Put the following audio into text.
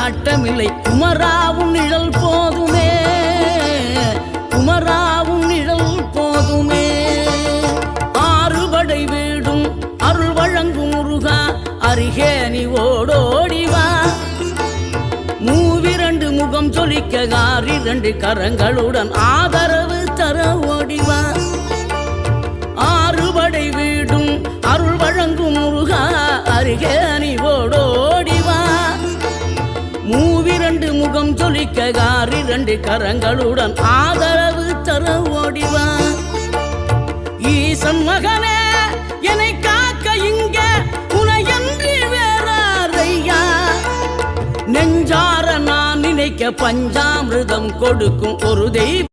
நாட்டமில்லை குமராவும் நிழல் போதுமே, குமராவும் நிழல் போதுமே. ஆறுபடை வீடும் அருள் வழங்கும் முருகா அருகே நீ ஓடோடிவா. மூவிரண்டு முகம் சொலிக்க ஆறிரண்டு கரங்களுடன் ஆதரவு தர ஓடிவா. ஆறுபடை வீடும் அருள் வழங்கும் முருகா அருகே நீ ஓடோடிவா. மூவிரண்டு முகம் சொலிக்க ஆறிரண்டு கரங்களுடன் ஆதரவு தர ஓடிவா. ஈசன் மகனே என்னை காக்க இங்க உனையன்றி வேறாரையா. நெஞ்சார நான் நினைக்க பஞ்சாமிர்தம் கொடுக்கும் ஒரு தெய்வம்